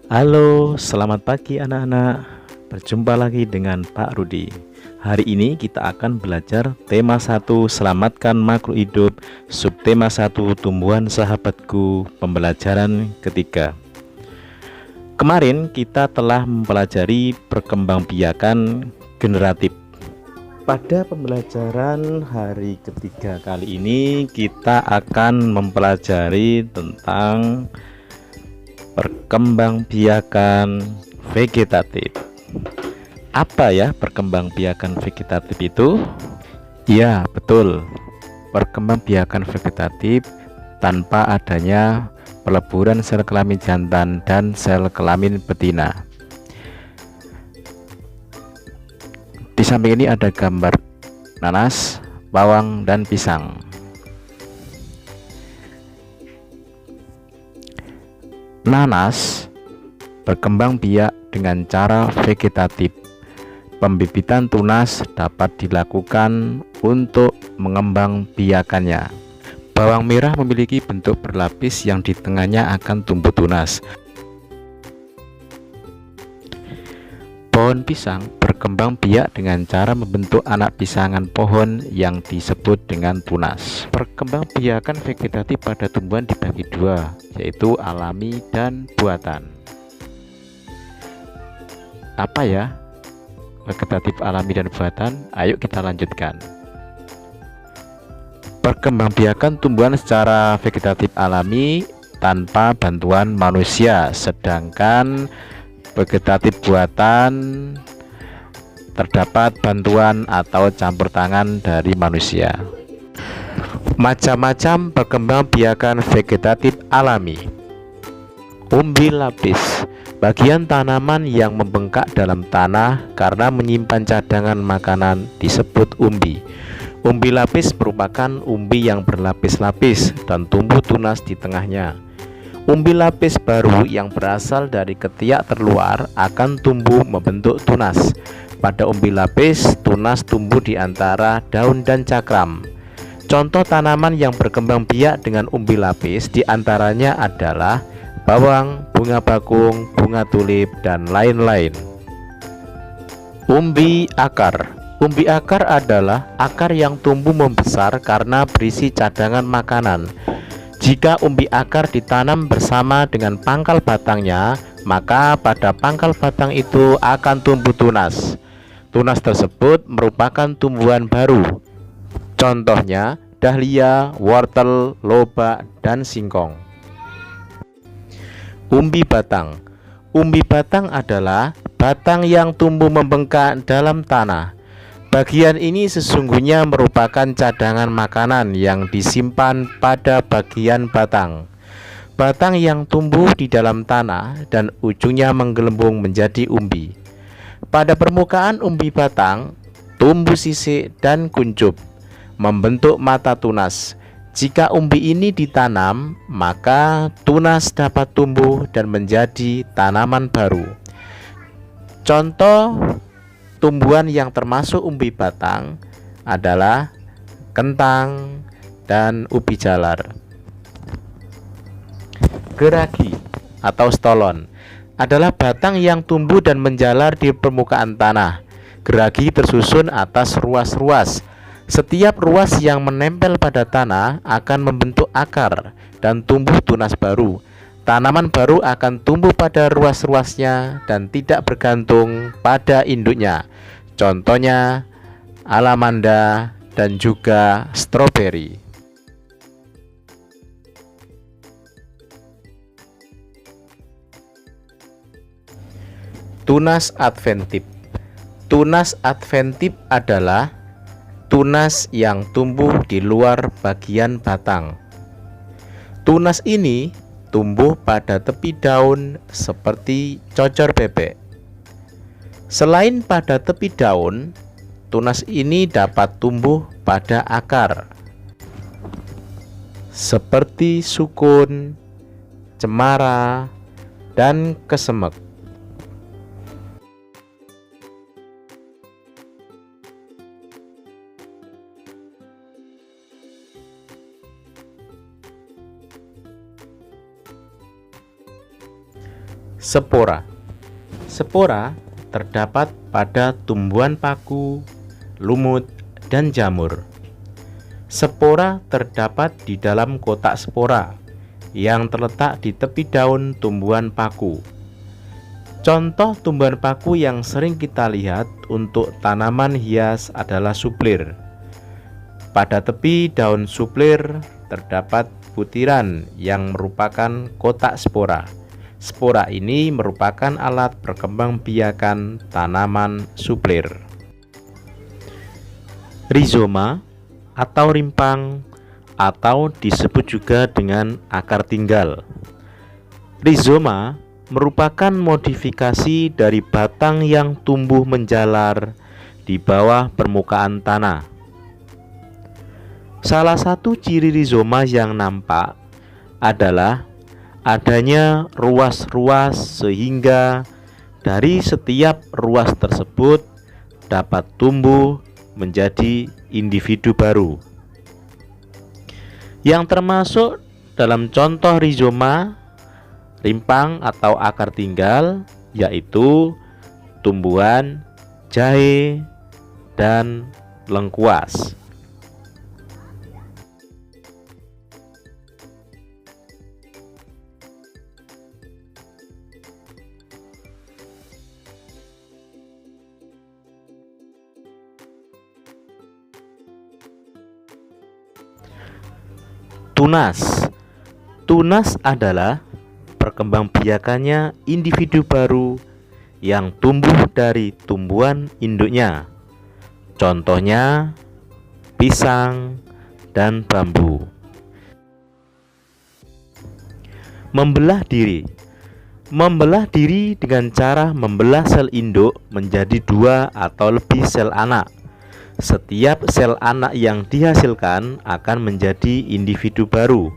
Halo, selamat pagi anak-anak. Berjumpa lagi dengan Pak Rudi. Hari ini kita akan belajar tema 1 Selamatkan makhluk hidup, subtema 1 Tumbuhan sahabatku, pembelajaran ketiga. Kemarin kita telah mempelajari perkembangbiakan generatif. Pada pembelajaran hari ketiga kali ini kita akan mempelajari tentang perkembangbiakan vegetatif. Apa ya perkembangbiakan vegetatif itu? Ya, betul. Perkembangbiakan vegetatif tanpa adanya peleburan sel kelamin jantan dan sel kelamin betina. Di samping ini ada gambar nanas, bawang, dan pisang. Nanas berkembang biak dengan cara vegetatif. Pembibitan tunas dapat dilakukan untuk mengembang biakannya. Bawang merah memiliki bentuk berlapis yang di tengahnya akan tumbuh tunas. Pohon pisang berkembang biak dengan cara membentuk anak pisangan pohon yang disebut dengan tunas. Perkembangbiakan vegetatif pada tumbuhan dibagi dua, yaitu alami dan buatan. Apa ya vegetatif alami dan buatan? Ayo kita lanjutkan. Perkembangbiakan tumbuhan secara vegetatif alami tanpa bantuan manusia, sedangkan vegetatif buatan terdapat bantuan atau campur tangan dari manusia. Macam-macam perkembangbiakan vegetatif alami. Umbi lapis, bagian tanaman yang membengkak dalam tanah karena menyimpan cadangan makanan disebut umbi. Umbi lapis merupakan umbi yang berlapis-lapis dan tumbuh tunas di tengahnya. Umbi lapis baru yang berasal dari ketiak terluar akan tumbuh membentuk tunas. Pada umbi lapis, tunas tumbuh di antara daun dan cakram. Contoh tanaman yang berkembang biak dengan umbi lapis diantaranya adalah bawang, bunga bakung, bunga tulip, dan lain-lain. Umbi akar. Umbi akar adalah akar yang tumbuh membesar karena berisi cadangan makanan. Jika umbi akar ditanam bersama dengan pangkal batangnya, maka pada pangkal batang itu akan tumbuh tunas. Tunas tersebut merupakan tumbuhan baru. Contohnya dahlia, wortel, lobak, dan singkong. Umbi batang. Umbi batang adalah batang yang tumbuh membengkak dalam tanah. Bagian ini sesungguhnya merupakan cadangan makanan yang disimpan pada bagian batang. Batang yang tumbuh di dalam tanah dan ujungnya menggelembung menjadi umbi. Pada permukaan umbi batang tumbuh sisik dan kuncup, membentuk mata tunas. Jika umbi ini ditanam, maka tunas dapat tumbuh dan menjadi tanaman baru. Contoh tumbuhan yang termasuk umbi batang adalah kentang dan ubi jalar. Geragi atau stolon adalah batang yang tumbuh dan menjalar di permukaan tanah. Geragi tersusun atas ruas-ruas. Setiap ruas yang menempel pada tanah akan membentuk akar dan tumbuh tunas baru. Tanaman baru akan tumbuh pada ruas-ruasnya dan tidak bergantung pada induknya. Contohnya alamanda dan juga stroberi. Tunas adventif. Tunas adventif adalah tunas yang tumbuh di luar bagian batang. Tunas ini tumbuh pada tepi daun seperti cocor bebek. Selain pada tepi daun, tunas ini dapat tumbuh pada akar seperti sukun, cemara, dan kesemek. Spora. Spora terdapat pada tumbuhan paku, lumut, dan jamur. Spora terdapat di dalam kotak spora yang terletak di tepi daun tumbuhan paku. Contoh tumbuhan paku yang sering kita lihat untuk tanaman hias adalah suplir. Pada tepi daun suplir terdapat butiran yang merupakan kotak spora. Spora ini merupakan alat perkembangbiakan tanaman suplir. Rizoma atau rimpang atau disebut juga dengan akar tinggal. Rizoma merupakan modifikasi dari batang yang tumbuh menjalar di bawah permukaan tanah. Salah satu ciri rizoma yang nampak adalah adanya ruas-ruas sehingga dari setiap ruas tersebut dapat tumbuh menjadi individu baru. Yang termasuk dalam contoh rizoma, rimpang atau akar tinggal, yaitu tumbuhan jahe dan lengkuas. Tunas. Tunas adalah perkembangbiakannya individu baru yang tumbuh dari tumbuhan induknya. Contohnya pisang dan bambu. Membelah diri. Membelah diri dengan cara membelah sel induk menjadi 2 atau lebih sel anak. Setiap sel anak yang dihasilkan akan menjadi individu baru.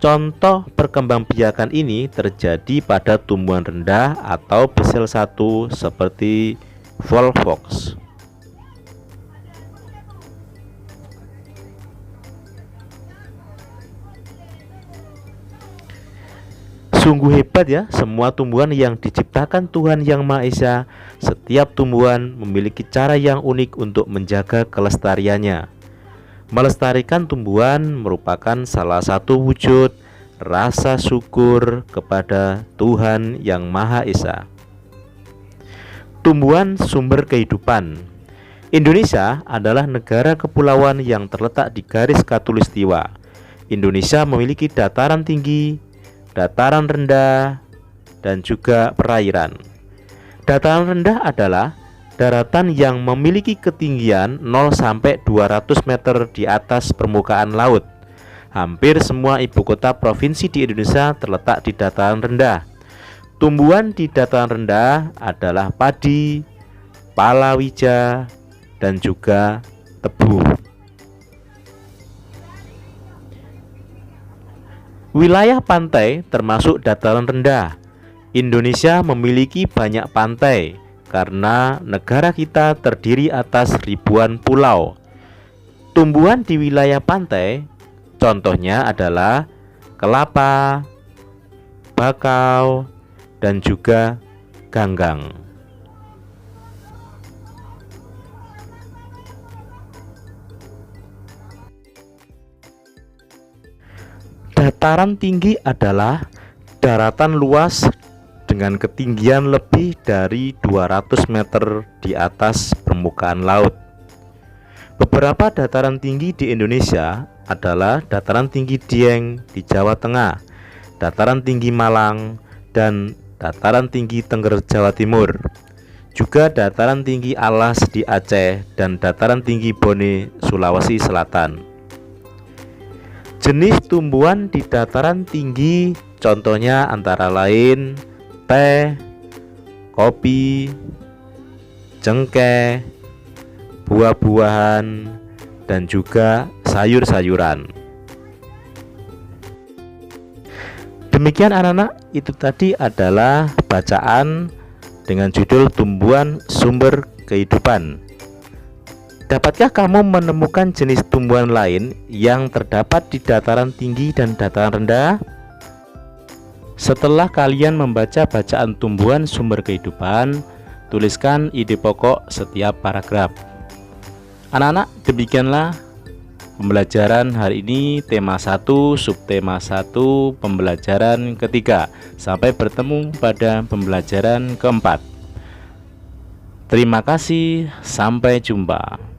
Contoh perkembangbiakan ini terjadi pada tumbuhan rendah atau besel 1 seperti volvox. Sungguh hebat ya, semua tumbuhan yang diciptakan Tuhan Yang Maha Esa. Setiap tumbuhan memiliki cara yang unik untuk menjaga kelestariannya. Melestarikan tumbuhan merupakan salah satu wujud rasa syukur kepada Tuhan Yang Maha Esa. Tumbuhan sumber kehidupan. Indonesia adalah negara kepulauan yang terletak di garis khatulistiwa. Indonesia memiliki dataran tinggi, dataran rendah, dan juga perairan. Dataran rendah adalah daratan yang memiliki ketinggian 0 sampai 200 meter di atas permukaan laut. Hampir semua ibu kota provinsi di Indonesia terletak di dataran rendah. Tumbuhan di dataran rendah adalah padi, palawija, dan juga tebu. Wilayah pantai termasuk dataran rendah. Indonesia memiliki banyak pantai karena negara kita terdiri atas ribuan pulau. Tumbuhan di wilayah pantai contohnya adalah kelapa, bakau, dan juga ganggang. Dataran tinggi adalah daratan luas dengan ketinggian lebih dari 200 meter di atas permukaan laut. Beberapa dataran tinggi di Indonesia adalah dataran tinggi Dieng di Jawa Tengah, dataran tinggi Malang, dan dataran tinggi Tengger Jawa Timur. Juga dataran tinggi Alas di Aceh dan dataran tinggi Bone Sulawesi Selatan. Jenis tumbuhan di dataran tinggi contohnya antara lain teh, kopi, cengkeh, buah-buahan, dan juga sayur-sayuran. Demikian anak-anak, itu tadi adalah bacaan dengan judul tumbuhan sumber kehidupan. Dapatkah kamu menemukan jenis tumbuhan lain yang terdapat di dataran tinggi dan dataran rendah? Setelah kalian membaca bacaan tumbuhan sumber kehidupan, tuliskan ide pokok setiap paragraf. Anak-anak, demikianlah pembelajaran hari ini, tema 1, subtema 1, pembelajaran ketiga. Sampai bertemu pada pembelajaran keempat. Terima kasih, sampai jumpa.